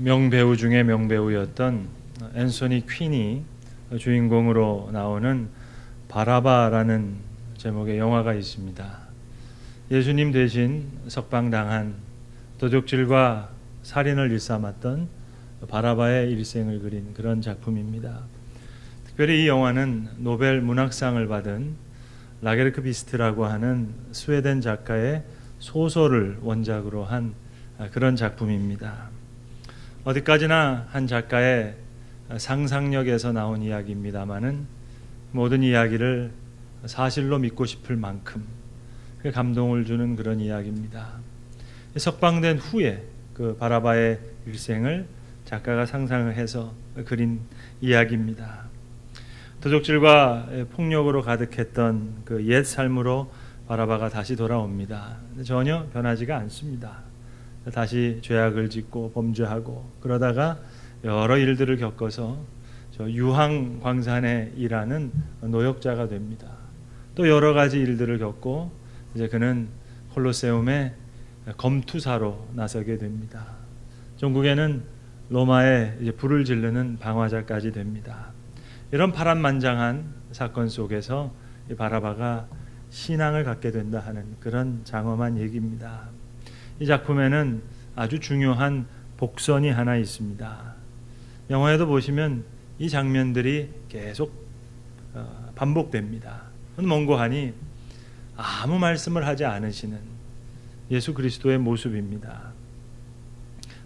명배우 중에 명배우였던 앤서니 퀸이 주인공으로 나오는 바라바라는 제목의 영화가 있습니다. 예수님 대신 석방당한 도적질과 살인을 일삼았던 바라바의 일생을 그린 그런 작품입니다. 특별히 이 영화는 노벨 문학상을 받은 라게르크 비스트라고 하는 스웨덴 작가의 소설을 원작으로 한 그런 작품입니다. 어디까지나 한 작가의 상상력에서 나온 이야기입니다마는 모든 이야기를 사실로 믿고 싶을 만큼 감동을 주는 그런 이야기입니다. 석방된 후에 그 바라바의 일생을 작가가 상상을 해서 그린 이야기입니다. 도적질과 폭력으로 가득했던 그 옛 삶으로 바라바가 다시 돌아옵니다. 전혀 변하지가 않습니다. 다시 죄악을 짓고 범죄하고 그러다가 여러 일들을 겪어서 저 유황 광산에 일하는 노역자가 됩니다. 또 여러 가지 일들을 겪고 이제 그는 콜로세움의 검투사로 나서게 됩니다. 종국에는 로마에 이제 불을 지르는 방화자까지 됩니다. 이런 파란만장한 사건 속에서 이 바라바가 신앙을 갖게 된다 하는 그런 장엄한 얘기입니다. 이 작품에는 아주 중요한 복선이 하나 있습니다. 영화에도 보시면 이 장면들이 계속 반복됩니다. 몽고하니 아무 말씀을 하지 않으시는 예수 그리스도의 모습입니다.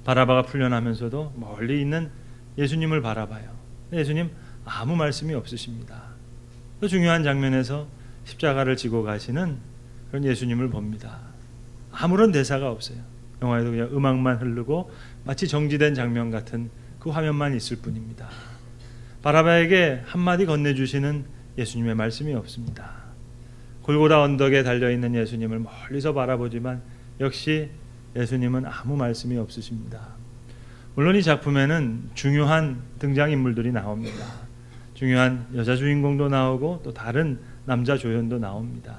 바라바가 풀려나면서도 멀리 있는 예수님을 바라봐요. 예수님 아무 말씀이 없으십니다. 또 중요한 장면에서 십자가를 지고 가시는 그런 예수님을 봅니다. 아무런 대사가 없어요. 영화에도 그냥 음악만 흐르고 마치 정지된 장면 같은 그 화면만 있을 뿐입니다. 바라바에게 한마디 건네주시는 예수님의 말씀이 없습니다. 골고다 언덕에 달려있는 예수님을 멀리서 바라보지만 역시 예수님은 아무 말씀이 없으십니다. 물론 이 작품에는 중요한 등장인물들이 나옵니다. 중요한 여자 주인공도 나오고 또 다른 남자 조연도 나옵니다.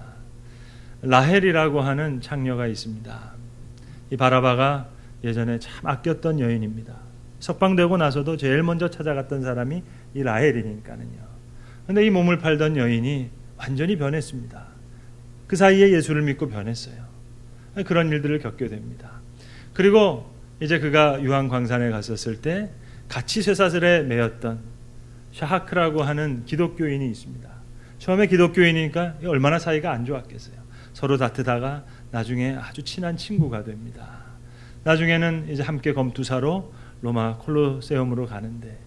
라헬이라고 하는 창녀가 있습니다. 이 바라바가 예전에 참 아꼈던 여인입니다. 석방되고 나서도 제일 먼저 찾아갔던 사람이 이 라헬이니까는요. 그런데 이 몸을 팔던 여인이 완전히 변했습니다. 그 사이에 예수를 믿고 변했어요. 그런 일들을 겪게 됩니다. 그리고 이제 그가 유황 광산에 갔었을 때 같이 쇠사슬에 매였던 샤하크라고 하는 기독교인이 있습니다. 처음에 기독교인이니까 얼마나 사이가 안 좋았겠어요. 서로 다투다가 나중에 아주 친한 친구가 됩니다. 나중에는 이제 함께 검투사로 로마 콜로세움으로 가는데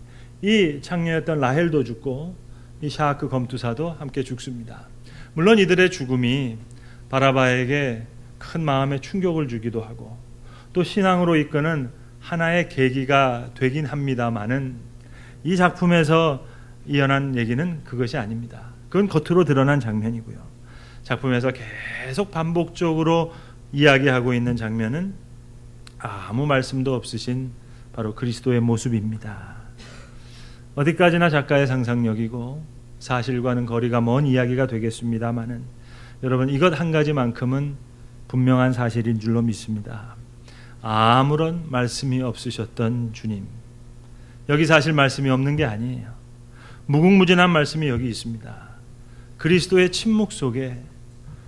이 창녀였던 라헬도 죽고 이 샤하크 검투사도 함께 죽습니다. 물론 이들의 죽음이 바라바에게 큰 마음의 충격을 주기도 하고 또 신앙으로 이끄는 하나의 계기가 되긴 합니다마는 이 작품에서 이어난 얘기는 그것이 아닙니다. 그건 겉으로 드러난 장면이고요. 작품에서 계속 반복적으로 이야기하고 있는 장면은 아무 말씀도 없으신 바로 그리스도의 모습입니다. 어디까지나 작가의 상상력이고 사실과는 거리가 먼 이야기가 되겠습니다마는 여러분 이것 한 가지만큼은 분명한 사실인 줄로 믿습니다. 아무런 말씀이 없으셨던 주님. 여기 사실 말씀이 없는 게 아니에요. 무궁무진한 말씀이 여기 있습니다. 그리스도의 침묵 속에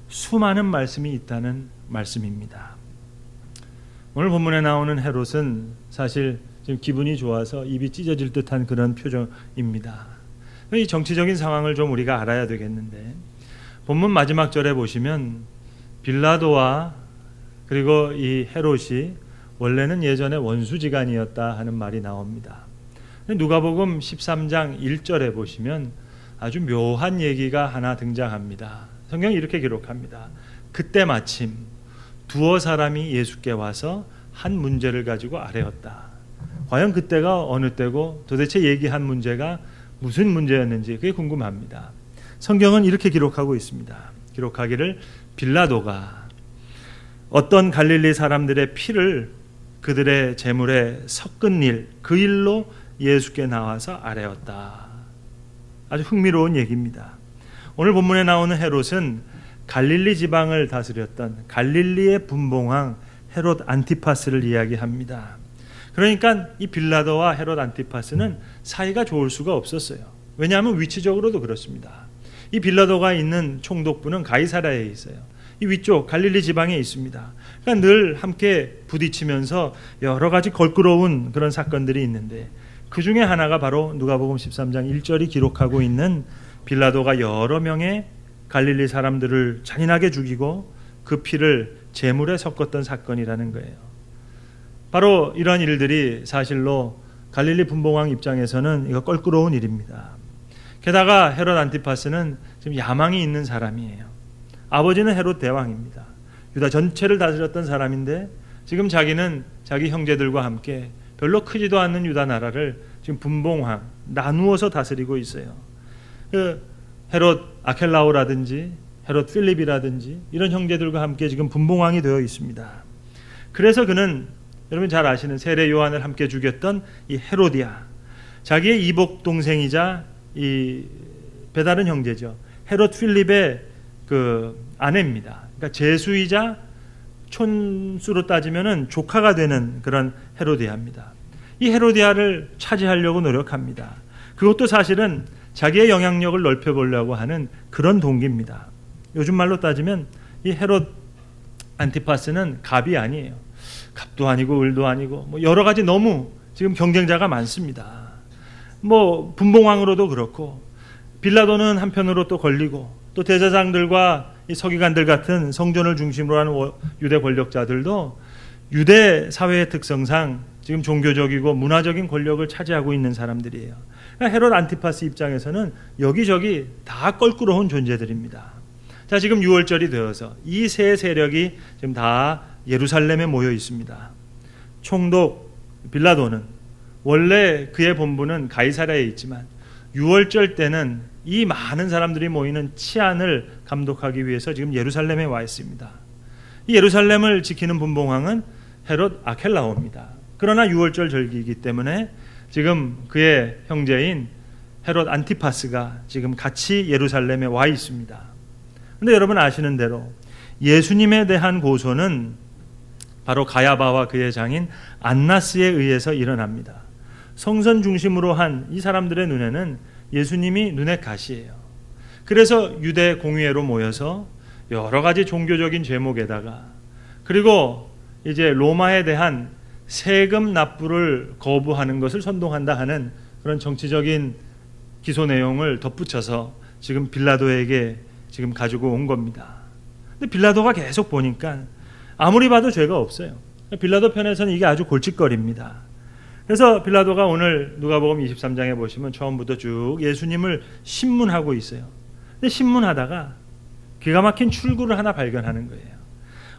수많은 말씀이 있다는 말씀입니다. 오늘 본문에 나오는 헤롯은 사실 지금 기분이 좋아서 입이 찢어질 듯한 그런 표정입니다. 이 정치적인 상황을 좀 우리가 알아야 되겠는데 본문 마지막 절에 보시면 빌라도와 그리고 이 헤롯이 원래는 예전에 원수지간이었다 하는 말이 나옵니다. 누가복음 13장 1절에 보시면 아주 묘한 얘기가 하나 등장합니다. 성경이 이렇게 기록합니다. 그때 마침 두어 사람이 예수께 와서 한 문제를 가지고 아뢰었다. 과연 그때가 어느 때고 도대체 얘기한 문제가 무슨 문제였는지 그게 궁금합니다. 성경은 이렇게 기록하고 있습니다. 기록하기를 빌라도가 어떤 갈릴리 사람들의 피를 그들의 제물에 섞은 일, 그 일로 예수께 나와서 아뢰었다. 아주 흥미로운 얘기입니다. 오늘 본문에 나오는 헤롯은 갈릴리 지방을 다스렸던 갈릴리의 분봉왕 헤롯 안티파스를 이야기합니다. 그러니까 이 빌라도와 헤롯 안티파스는 사이가 좋을 수가 없었어요. 왜냐하면 위치적으로도 그렇습니다. 이 빌라도가 있는 총독부는 가이사랴에 있어요. 이 위쪽 갈릴리 지방에 있습니다. 그러니까 늘 함께 부딪히면서 여러 가지 걸끄러운 그런 사건들이 있는데, 그 중에 하나가 바로 누가복음 13장 1절이 기록하고 있는 빌라도가 여러 명의 갈릴리 사람들을 잔인하게 죽이고 그 피를 제물에 섞었던 사건이라는 거예요. 바로 이런 일들이 사실로 갈릴리 분봉왕 입장에서는 이거 껄끄러운 일입니다. 게다가 헤롯 안티파스는 지금 야망이 있는 사람이에요. 아버지는 헤롯 대왕입니다. 유다 전체를 다스렸던 사람인데 지금 자기는 자기 형제들과 함께 별로 크지도 않는 유다 나라를 지금 분봉왕 나누어서 다스리고 있어요. 그 헤롯 아켈라오라든지 헤롯 필립이라든지 이런 형제들과 함께 지금 분봉왕이 되어 있습니다. 그래서 그는 여러분 잘 아시는 세례 요한을 함께 죽였던 이 헤로디아, 자기의 이복 동생이자 이 배다른 형제죠. 헤롯 필립의 그 아내입니다. 그러니까 제수이자 촌수로 따지면은 조카가 되는 그런 헤로디아입니다. 이 헤로디아를 차지하려고 노력합니다. 그것도 사실은 자기의 영향력을 넓혀보려고 하는 그런 동기입니다. 요즘 말로 따지면 이 헤롯 안티파스는 갑이 아니에요. 갑도 아니고 을도 아니고 뭐 여러 가지 너무 지금 경쟁자가 많습니다. 뭐 분봉왕으로도 그렇고 빌라도는 한편으로 또 걸리고 또 대제사장들과 이 서기관들 같은 성전을 중심으로 하는 유대 권력자들도 유대 사회의 특성상 지금 종교적이고 문화적인 권력을 차지하고 있는 사람들이에요. 그러니까 헤롯 안티파스 입장에서는 여기저기 다 껄끄러운 존재들입니다. 자, 지금 6월절이 되어서 이 세 세력이 지금 다 예루살렘에 모여 있습니다. 총독 빌라도는 원래 그의 본부는 가이사랴에 있지만 6월절 때는 이 많은 사람들이 모이는 치안을 감독하기 위해서 지금 예루살렘에 와 있습니다. 이 예루살렘을 지키는 분봉왕은 헤롯 아켈라오입니다. 그러나 6월절 절기이기 때문에 지금 그의 형제인 헤롯 안티파스가 지금 같이 예루살렘에 와 있습니다. 그런데 여러분 아시는 대로 예수님에 대한 고소는 바로 가야바와 그의 장인 안나스에 의해서 일어납니다. 성선 중심으로 한 이 사람들의 눈에는 예수님이 눈의 가시예요. 그래서 유대 공의회로 모여서 여러 가지 종교적인 제목에다가 그리고 이제 로마에 대한 세금 납부를 거부하는 것을 선동한다 하는 그런 정치적인 기소 내용을 덧붙여서 지금 빌라도에게 지금 가지고 온 겁니다. 근데 빌라도가 계속 보니까 아무리 봐도 죄가 없어요. 빌라도 편에서는 이게 아주 골칫거리입니다. 그래서 빌라도가 오늘 누가복음 23장에 보시면 처음부터 쭉 예수님을 신문하고 있어요. 근데 신문하다가 기가 막힌 출구를 하나 발견하는 거예요.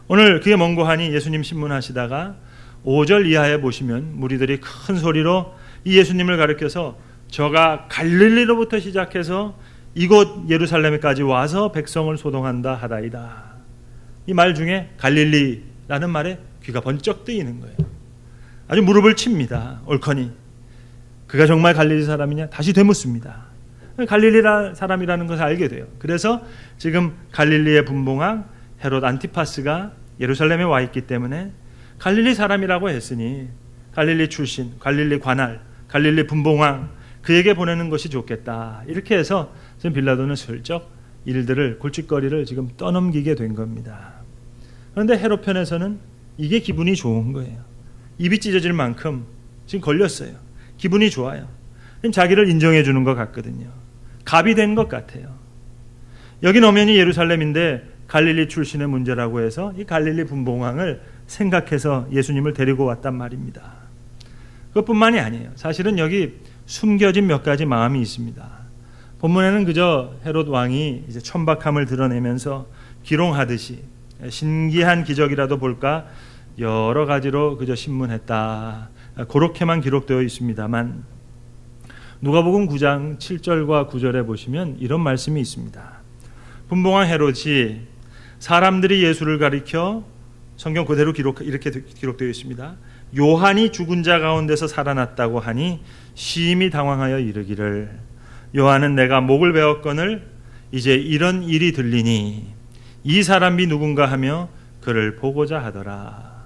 오늘 그게 뭔고 하니 예수님 신문하시다가 5절 이하에 보시면 무리들이 큰 소리로 이 예수님을 가리켜서 저가 갈릴리로부터 시작해서 이곳 예루살렘까지 와서 백성을 소동한다 하다이다. 이 말 중에 갈릴리라는 말에 귀가 번쩍 뜨이는 거예요. 아주 무릎을 칩니다. 옳거니 그가 정말 갈릴리 사람이냐 다시 되묻습니다. 갈릴리 사람이라는 것을 알게 돼요. 그래서 지금 갈릴리의 분봉왕 헤롯 안티파스가 예루살렘에 와 있기 때문에 갈릴리 사람이라고 했으니 갈릴리 출신, 갈릴리 관할, 갈릴리 분봉왕 그에게 보내는 것이 좋겠다. 이렇게 해서 지금 빌라도는 슬쩍 일들을 골칫거리를 지금 떠넘기게 된 겁니다. 그런데 헤롯 편에서는 이게 기분이 좋은 거예요. 입이 찢어질 만큼 지금 걸렸어요. 기분이 좋아요. 자기를 인정해 주는 것 같거든요. 갑이 된 것 같아요. 여긴 엄연히 예루살렘인데 갈릴리 출신의 문제라고 해서 이 갈릴리 분봉왕을 생각해서 예수님을 데리고 왔단 말입니다. 그것뿐만이 아니에요. 사실은 여기 숨겨진 몇 가지 마음이 있습니다. 본문에는 그저 헤롯 왕이 이제 천박함을 드러내면서 기롱하듯이 신기한 기적이라도 볼까 여러 가지로 그저 신문했다. 그렇게만 기록되어 있습니다만 누가복음 9장 7절과 9절에 보시면 이런 말씀이 있습니다. 분봉왕 헤롯이 사람들이 예수를 가리켜 성경 그대로 이렇게 기록되어 있습니다. 요한이 죽은 자 가운데서 살아났다고 하니 심히 당황하여 이르기를 요한은 내가 목을 베었거늘 이제 이런 일이 들리니 이 사람이 누군가 하며 그를 보고자 하더라.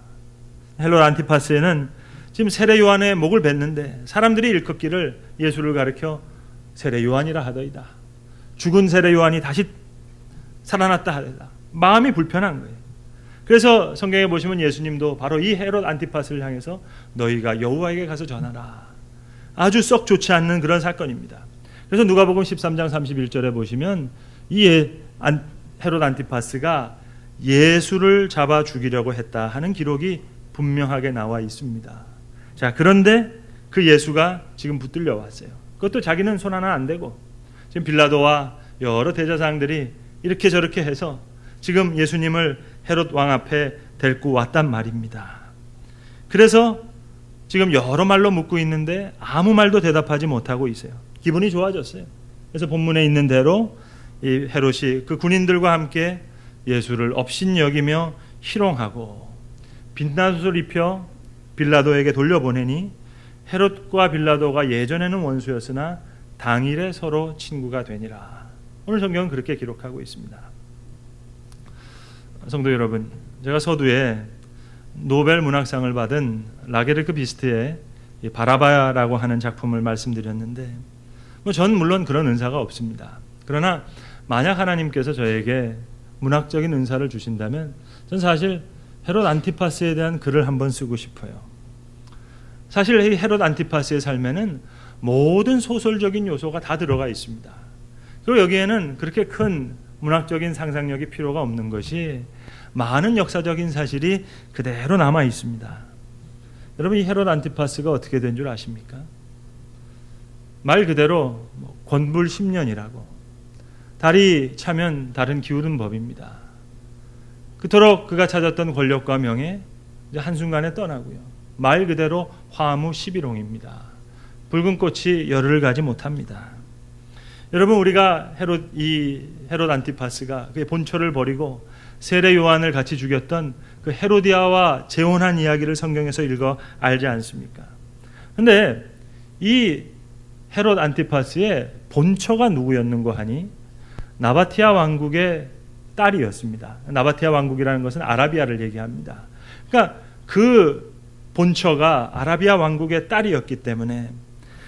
헤롯 안티파스에는 지금 세례 요한의 목을 뱉는데 사람들이 일컫기를 예수를 가리켜 세례 요한이라 하더이다. 죽은 세례 요한이 다시 살아났다 하더이다. 마음이 불편한 거예요. 그래서 성경에 보시면 예수님도 바로 이 헤롯 안티파스를 향해서 너희가 여호와에게 가서 전하라. 아주 썩 좋지 않는 그런 사건입니다. 그래서 누가복음 13장 31절에 보시면 이 헤롯 안티파스가 예수를 잡아 죽이려고 했다 하는 기록이 분명하게 나와 있습니다. 자, 그런데 그 예수가 지금 붙들려 왔어요. 그것도 자기는 손 하나 안 대고 지금 빌라도와 여러 대제사장들이 이렇게 저렇게 해서 지금 예수님을 헤롯 왕 앞에 데리고 왔단 말입니다. 그래서 지금 여러 말로 묻고 있는데 아무 말도 대답하지 못하고 있어요. 기분이 좋아졌어요. 그래서 본문에 있는 대로 이 헤롯이 그 군인들과 함께 예수를 업신여기며 희롱하고 빛나옷을 입혀 빌라도에게 돌려보내니 헤롯과 빌라도가 예전에는 원수였으나 당일에 서로 친구가 되니라. 오늘 성경은 그렇게 기록하고 있습니다. 성도 여러분, 제가 서두에 노벨 문학상을 받은 라게르크 비스트의 바라바라고 하는 작품을 말씀드렸는데 전 물론 그런 은사가 없습니다. 그러나 만약 하나님께서 저에게 문학적인 은사를 주신다면 전 사실 헤롯 안티파스에 대한 글을 한번 쓰고 싶어요. 사실 이 헤롯 안티파스의 삶에는 모든 소설적인 요소가 다 들어가 있습니다. 그리고 여기에는 그렇게 큰 문학적인 상상력이 필요가 없는 것이 많은 역사적인 사실이 그대로 남아 있습니다. 여러분, 이 헤롯 안티파스가 어떻게 된 줄 아십니까? 말 그대로 권불 10년이라고 달이 차면 달은 기울은 법입니다. 그토록 그가 찾았던 권력과 명예 이제 한순간에 떠나고요. 말 그대로 화무 11홍입니다. 붉은 꽃이 열흘을 가지 못합니다. 여러분, 우리가 헤롯 안티파스가 그의 본초를 버리고 세례 요한을 같이 죽였던 그 헤로디아와 재혼한 이야기를 성경에서 읽어 알지 않습니까? 그런데 이 헤롯 안티파스의 본처가 누구였는고 하니 나바티아 왕국의 딸이었습니다. 나바티아 왕국이라는 것은 아라비아를 얘기합니다. 그러니까 그 본처가 아라비아 왕국의 딸이었기 때문에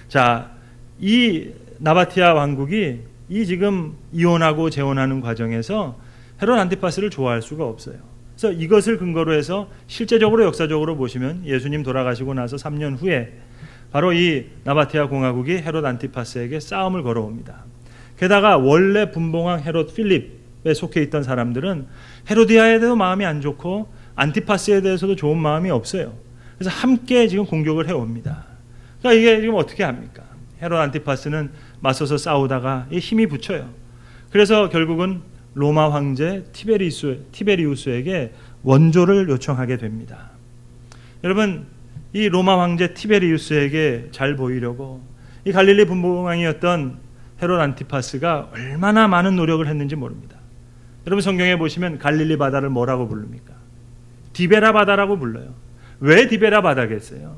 자, 이 나바티아 왕국이 이 지금 이혼하고 재혼하는 과정에서 헤롯 안티파스를 좋아할 수가 없어요. 그래서 이것을 근거로 해서 실제적으로 역사적으로 보시면 예수님 돌아가시고 나서 3년 후에 바로 이 나바티아 공화국이 헤롯 안티파스에게 싸움을 걸어옵니다. 게다가 원래 분봉왕 헤롯 필립에 속해 있던 사람들은 헤로디아에 대해서 마음이 안 좋고 안티파스에 대해서도 좋은 마음이 없어요. 그래서 함께 지금 공격을 해옵니다. 그러니까 이게 지금 어떻게 합니까? 헤롯 안티파스는 맞서서 싸우다가 힘이 붙여요. 그래서 결국은 로마 황제 티베리우스에게 원조를 요청하게 됩니다. 여러분, 이 로마 황제 티베리우스에게 잘 보이려고 이 갈릴리 분봉왕이었던 헤롯 안티파스가 얼마나 많은 노력을 했는지 모릅니다. 여러분, 성경에 보시면 갈릴리 바다를 뭐라고 부릅니까? 디베라 바다라고 불러요. 왜 디베라 바다겠어요?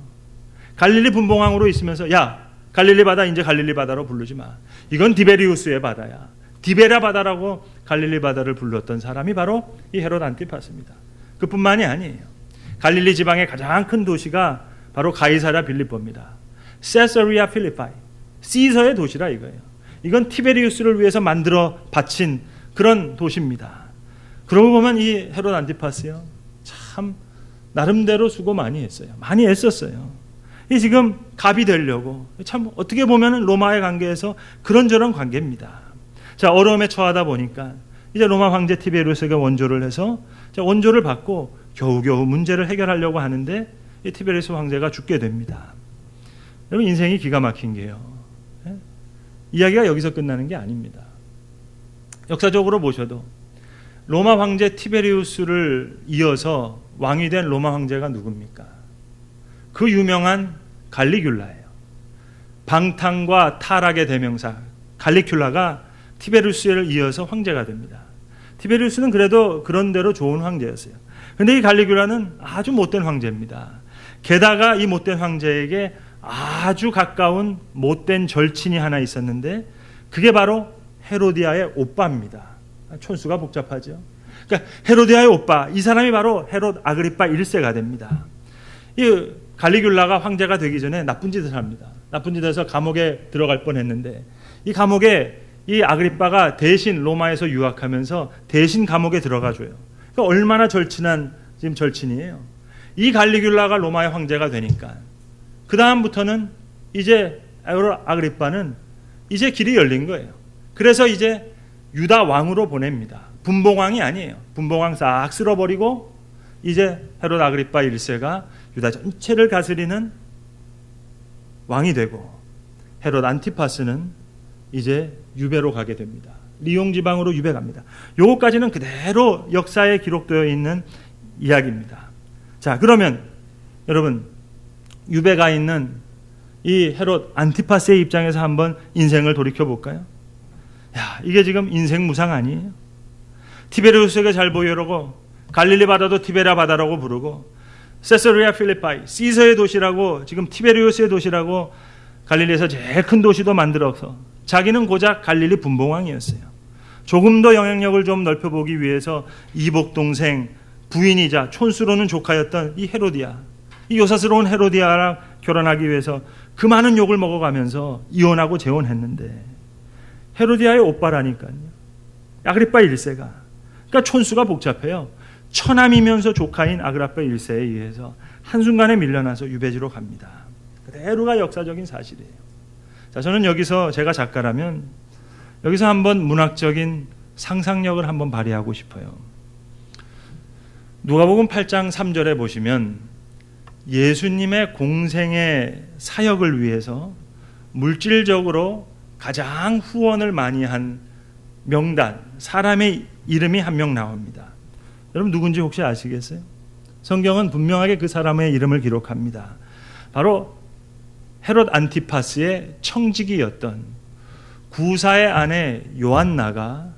갈릴리 분봉왕으로 있으면서 야, 갈릴리 바다 이제 갈릴리 바다로 부르지 마. 이건 디베리우스의 바다야. 디베라 바다라고 갈릴리 바다를 불렀던 사람이 바로 이 헤롯 안티파스입니다. 그뿐만이 아니에요. 갈릴리 지방의 가장 큰 도시가 바로 가이사랴 빌립보입니다. 세서리아 필리파이, 시서의 도시라 이거예요. 이건 티베리우스를 위해서 만들어 바친 그런 도시입니다. 그러고 보면 이 헤롯 안티파스요, 참 나름대로 수고 많이 했어요. 많이 애썼어요. 이 지금 갑이 되려고 참 어떻게 보면 로마의 관계에서 그런저런 관계입니다. 자, 어려움에 처하다 보니까 이제 로마 황제 티베리우스가 원조를 해서 원조를 받고 겨우겨우 문제를 해결하려고 하는데 이 티베리우스 황제가 죽게 됩니다. 여러분, 인생이 기가 막힌 게요, 이야기가 여기서 끝나는 게 아닙니다. 역사적으로 보셔도 로마 황제 티베리우스를 이어서 왕이 된 로마 황제가 누굽니까? 그 유명한 갈리귤라예요. 방탕과 타락의 대명사 갈리큘라가 티베리우스를 이어서 황제가 됩니다. 티베리우스는 그래도 그런대로 좋은 황제였어요. 그런데 이 갈리큘라는 아주 못된 황제입니다. 게다가 이 못된 황제에게 아주 가까운 못된 절친이 하나 있었는데 그게 바로 헤로디아의 오빠입니다. 촌수가 복잡하죠. 그러니까 헤로디아의 오빠, 이 사람이 바로 헤롯 아그리파 1세가 됩니다. 이 갈리굴라가 황제가 되기 전에 나쁜 짓을 합니다. 나쁜 짓에서 감옥에 들어갈 뻔했는데 이 감옥에 이 아그리빠가 대신 로마에서 유학하면서 대신 감옥에 들어가줘요. 그러니까 얼마나 절친한 지금 절친이에요. 이 갈리굴라가 로마의 황제가 되니까 그 다음부터는 이제 아그리빠는 이제 길이 열린 거예요. 그래서 이제 유다 왕으로 보냅니다. 분봉왕이 아니에요. 분봉왕 싹 쓸어버리고 이제 헤롯 아그리빠 1세가 유다 전체를 다스리는 왕이 되고 헤롯 안티파스는 이제 유배로 가게 됩니다. 리옹 지방으로 유배 갑니다. 요거까지는 그대로 역사에 기록되어 있는 이야기입니다. 자, 그러면 여러분 유배가 있는 이 헤롯 안티파스의 입장에서 한번 인생을 돌이켜 볼까요? 야, 이게 지금 인생 무상 아니에요? 티베리우스에게 잘 보이려고 갈릴리 바다도 티베리아 바다라고 부르고 세서리아 필리파이, 시서의 도시라고, 지금 티베리우스의 도시라고 갈릴리에서 제일 큰 도시도 만들어서 자기는 고작 갈릴리 분봉왕이었어요. 조금 더 영향력을 좀 넓혀보기 위해서 이복 동생, 부인이자 촌수로는 조카였던 이 헤로디아, 이 요사스러운 헤로디아랑 결혼하기 위해서 그 많은 욕을 먹어가면서 이혼하고 재혼했는데 헤로디아의 오빠라니까요. 아그리빠 1세가. 그러니까 촌수가 복잡해요. 처남이면서 조카인 아그리빠 1세에 의해서 한순간에 밀려나서 유배지로 갑니다. 그대로가 역사적인 사실이에요. 자, 저는 여기서 제가 작가라면 여기서 한번 문학적인 상상력을 한번 발휘하고 싶어요. 누가복음 8장 3절에 보시면 예수님의 공생의 사역을 위해서 물질적으로 가장 후원을 많이 한 명단, 사람의 이름이 한 명 나옵니다. 여러분 누군지 혹시 아시겠어요? 성경은 분명하게 그 사람의 이름을 기록합니다. 바로 헤롯 안티파스의 청지기였던 구사의 아내 요한나가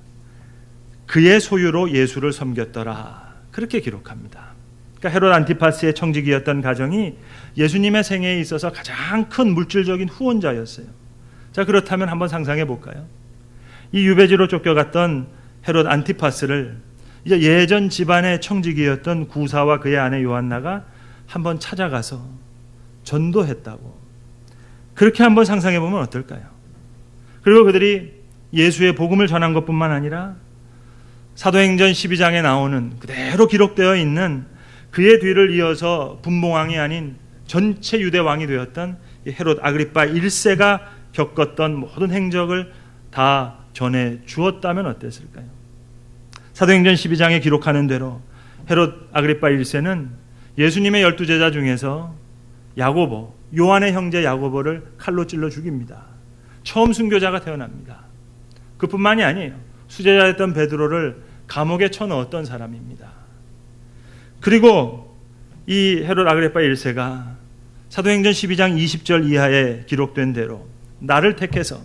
그의 소유로 예수를 섬겼더라. 그렇게 기록합니다. 그러니까 헤롯 안티파스의 청지기였던 가정이 예수님의 생애에 있어서 가장 큰 물질적인 후원자였어요. 자, 그렇다면 한번 상상해 볼까요? 이 유배지로 쫓겨갔던 헤롯 안티파스를 이제 예전 집안의 청지기였던 구사와 그의 아내 요한나가 한번 찾아가서 전도했다고. 그렇게 한번 상상해 보면 어떨까요? 그리고 그들이 예수의 복음을 전한 것뿐만 아니라 사도행전 12장에 나오는 그대로 기록되어 있는 그의 뒤를 이어서 분봉왕이 아닌 전체 유대 왕이 되었던 헤롯 아그리빠 1세가 겪었던 모든 행적을 다 전해 주었다면 어땠을까요? 사도행전 12장에 기록하는 대로 헤롯 아그리빠 1세는 예수님의 12제자 중에서 야고보, 요한의 형제 야고보를 칼로 찔러 죽입니다. 처음 순교자가 태어납니다. 그뿐만이 아니에요. 수제자였던 베드로를 감옥에 쳐넣었던 사람입니다. 그리고 이 헤롯 아그리빠 1세가 사도행전 12장 20절 이하에 기록된 대로 나를 택해서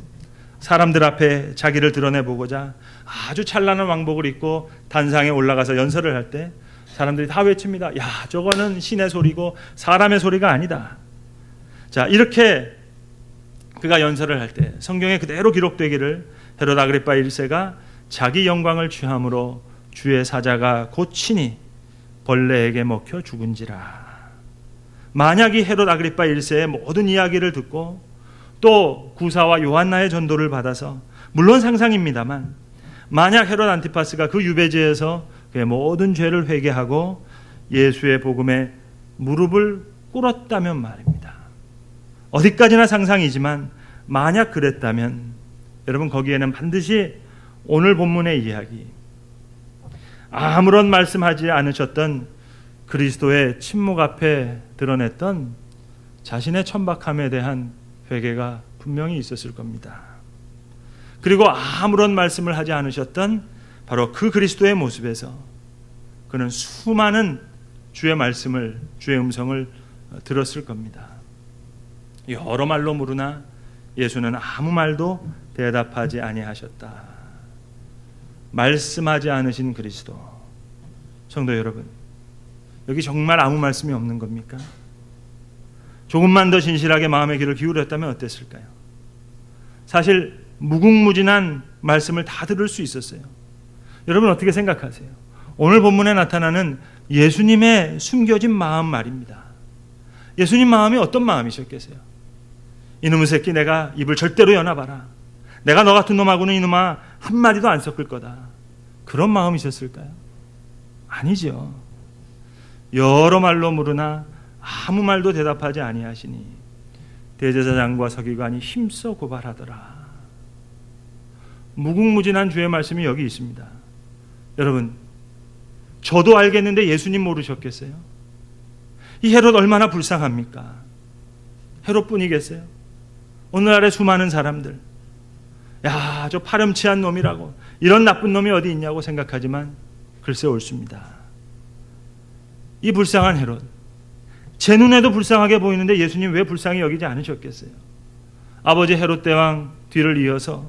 사람들 앞에 자기를 드러내보고자 아주 찬란한 왕복을 입고 단상에 올라가서 연설을 할 때 사람들이 다 외칩니다. 야, 저거는 신의 소리고 사람의 소리가 아니다. 자, 이렇게 그가 연설을 할 때 성경에 그대로 기록되기를 헤롯 아그리빠 1세가 자기 영광을 취함으로 주의 사자가 곧 친히 벌레에게 먹혀 죽은지라. 만약 이 헤롯 아그리빠 1세의 모든 이야기를 듣고 또 구사와 요한나의 전도를 받아서, 물론 상상입니다만, 만약 헤롯 안티파스가 그 유배지에서 그의 모든 죄를 회개하고 예수의 복음에 무릎을 꿇었다면 말입니다. 어디까지나 상상이지만 만약 그랬다면 여러분 거기에는 반드시 오늘 본문의 이야기, 아무런 말씀하지 않으셨던 그리스도의 침묵 앞에 드러냈던 자신의 천박함에 대한 회개가 분명히 있었을 겁니다. 그리고 아무런 말씀을 하지 않으셨던 바로 그 그리스도의 모습에서 그는 수많은 주의 말씀을, 주의 음성을 들었을 겁니다. 여러 말로 물으나 예수는 아무 말도 대답하지 아니하셨다. 말씀하지 않으신 그리스도. 성도 여러분, 여기 정말 아무 말씀이 없는 겁니까? 조금만 더 진실하게 마음의 귀를 기울였다면 어땠을까요? 사실 무궁무진한 말씀을 다 들을 수 있었어요. 여러분 어떻게 생각하세요? 오늘 본문에 나타나는 예수님의 숨겨진 마음 말입니다. 예수님 마음이 어떤 마음이셨겠어요? 이놈의 새끼 내가 입을 절대로 여나봐라. 내가 너 같은 놈하고는 이놈아 한마디도 안 섞을 거다. 그런 마음이셨을까요? 아니죠. 여러 말로 물으나 아무 말도 대답하지 아니하시니 대제사장과 서기관이 힘써 고발하더라. 무궁무진한 주의 말씀이 여기 있습니다. 여러분, 저도 알겠는데 예수님 모르셨겠어요? 이 헤롯 얼마나 불쌍합니까? 헤롯뿐이겠어요? 오늘날의 수많은 사람들, 야, 저 파렴치한 놈이라고, 이런 나쁜 놈이 어디 있냐고 생각하지만 글쎄 옳습니다. 이 불쌍한 헤롯, 제 눈에도 불쌍하게 보이는데 예수님 왜 불쌍히 여기지 않으셨겠어요? 아버지 헤롯 대왕 뒤를 이어서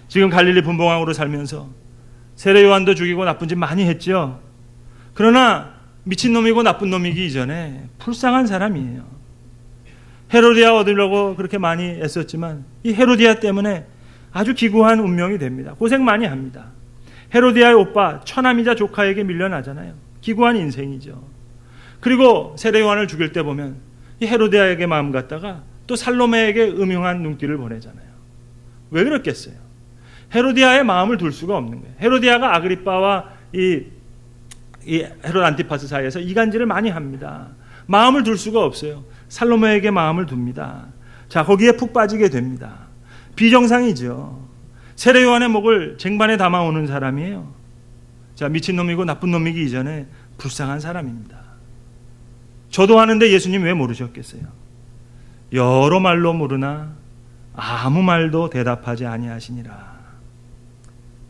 지금 갈릴리 분봉왕으로 살면서 세례 요한도 죽이고 나쁜 짓 많이 했죠. 그러나 미친놈이고 나쁜 놈이기 이전에 불쌍한 사람이에요. 헤로디아 얻으려고 그렇게 많이 애썼지만 이 헤로디아 때문에 아주 기구한 운명이 됩니다. 고생 많이 합니다. 헤로디아의 오빠 처남이자 조카에게 밀려나잖아요. 기구한 인생이죠. 그리고 세례 요한을 죽일 때 보면 이 헤로디아에게 마음 갖다가 또 살로메에게 음흉한 눈길을 보내잖아요. 왜 그렇겠어요? 헤로디아의 마음을 둘 수가 없는 거예요. 헤로디아가 아그리빠와 이 헤롯 안티파스 사이에서 이간질을 많이 합니다. 마음을 둘 수가 없어요. 살로메에게 마음을 둡니다. 자, 거기에 푹 빠지게 됩니다. 비정상이죠. 세례 요한의 목을 쟁반에 담아오는 사람이에요. 자, 미친놈이고 나쁜 놈이기 이전에 불쌍한 사람입니다. 저도 하는데 예수님 왜 모르셨겠어요? 여러 말로 물으나 아무 말도 대답하지 아니하시니라.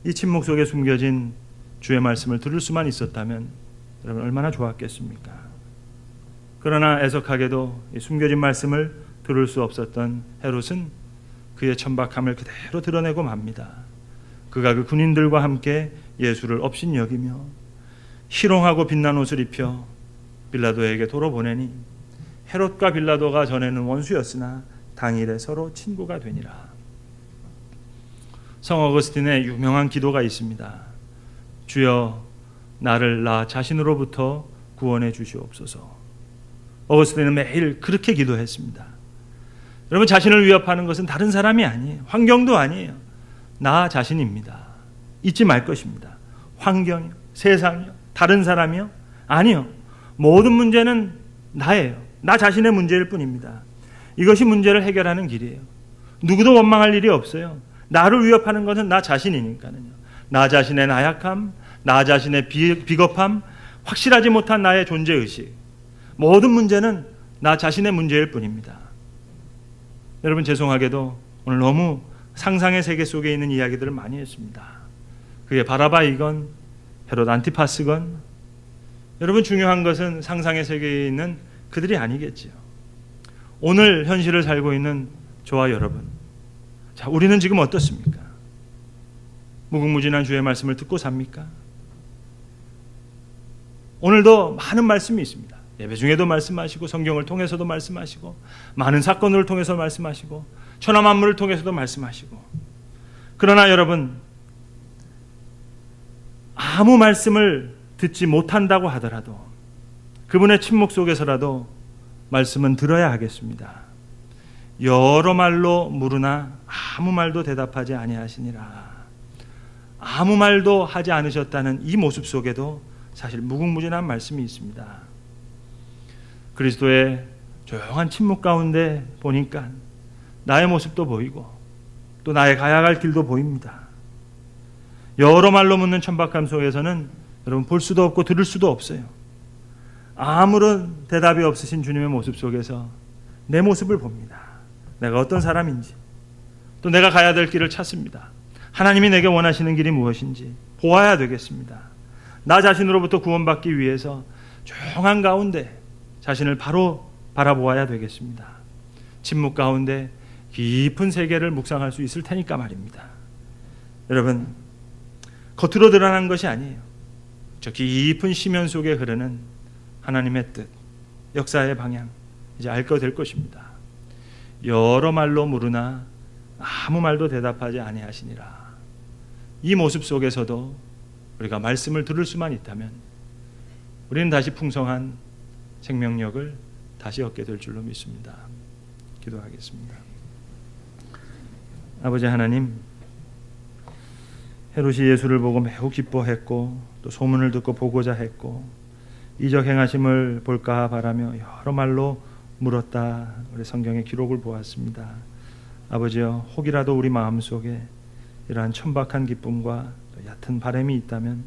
이 침묵 속에 숨겨진 주의 말씀을 들을 수만 있었다면 여러분 얼마나 좋았겠습니까? 그러나 애석하게도 이 숨겨진 말씀을 들을 수 없었던 헤롯은 그의 천박함을 그대로 드러내고 맙니다. 그가 그 군인들과 함께 예수를 업신여기며 희롱하고 빛난 옷을 입혀 빌라도에게 도로 보내니 헤롯과 빌라도가 전에는 원수였으나 당일에 서로 친구가 되니라. 성 어거스틴의 유명한 기도가 있습니다. 주여 나를 나 자신으로부터 구원해 주시옵소서. 어거스틴은 매일 그렇게 기도했습니다. 여러분, 자신을 위협하는 것은 다른 사람이 아니에요. 환경도 아니에요. 나 자신입니다. 잊지 말 것입니다. 환경이요, 세상이요, 다른 사람이요? 아니요. 모든 문제는 나예요. 나 자신의 문제일 뿐입니다. 이것이 문제를 해결하는 길이에요. 누구도 원망할 일이 없어요. 나를 위협하는 것은 나 자신이니까요. 나 자신의 나약함, 나 자신의 비겁함, 확실하지 못한 나의 존재의식, 모든 문제는 나 자신의 문제일 뿐입니다. 여러분, 죄송하게도 오늘 너무 상상의 세계 속에 있는 이야기들을 많이 했습니다. 그게 바라바이건 헤롯 안티파스건, 여러분, 중요한 것은 상상의 세계에 있는 그들이 아니겠지요. 오늘 현실을 살고 있는 저와 여러분, 자, 우리는 지금 어떻습니까? 무궁무진한 주의 말씀을 듣고 삽니까? 오늘도 많은 말씀이 있습니다. 예배 중에도 말씀하시고, 성경을 통해서도 말씀하시고, 많은 사건을 통해서 말씀하시고, 천하 만물을 통해서도 말씀하시고. 그러나 여러분, 아무 말씀을 듣지 못한다고 하더라도 그분의 침묵 속에서라도 말씀은 들어야 하겠습니다. 여러 말로 물으나 아무 말도 대답하지 아니하시니라. 아무 말도 하지 않으셨다는 이 모습 속에도 사실 무궁무진한 말씀이 있습니다. 그리스도의 조용한 침묵 가운데 보니까 나의 모습도 보이고 또 나의 가야 할 길도 보입니다. 여러 말로 묻는 천박함 속에서는 여러분 볼 수도 없고 들을 수도 없어요. 아무런 대답이 없으신 주님의 모습 속에서 내 모습을 봅니다. 내가 어떤 사람인지, 또 내가 가야 될 길을 찾습니다. 하나님이 내게 원하시는 길이 무엇인지 보아야 되겠습니다. 나 자신으로부터 구원받기 위해서 조용한 가운데 자신을 바로 바라보아야 되겠습니다. 침묵 가운데 깊은 세계를 묵상할 수 있을 테니까 말입니다. 여러분, 겉으로 드러난 것이 아니에요. 저 깊은 심연 속에 흐르는 하나님의 뜻, 역사의 방향 이제 알게 될 것입니다. 여러 말로 물으나 아무 말도 대답하지 아니하시니라. 이 모습 속에서도 우리가 말씀을 들을 수만 있다면 우리는 다시 풍성한 생명력을, 다시 얻게 될 줄로 믿습니다. 기도하겠습니다. 아버지 하나님, 헤롯이 예수를 보고 매우 기뻐했고 또 소문을 듣고 보고자 했고 이적 행하심을 볼까 바라며 여러 말로 물었다. 우리 성경의 기록을 보았습니다. 아버지여, 혹이라도 우리 마음속에 이러한 천박한 기쁨과 또 얕은 바람이 있다면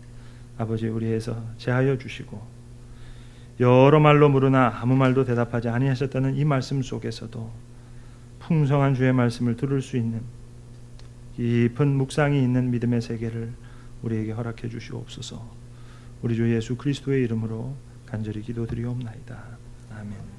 아버지 우리에서 제하여 주시고, 여러 말로 물으나 아무 말도 대답하지 아니하셨다는 이 말씀 속에서도 풍성한 주의 말씀을 들을 수 있는 깊은 묵상이 있는 믿음의 세계를 우리에게 허락해 주시옵소서. 우리 주 예수 그리스도의 이름으로 간절히 기도드리옵나이다. 아멘.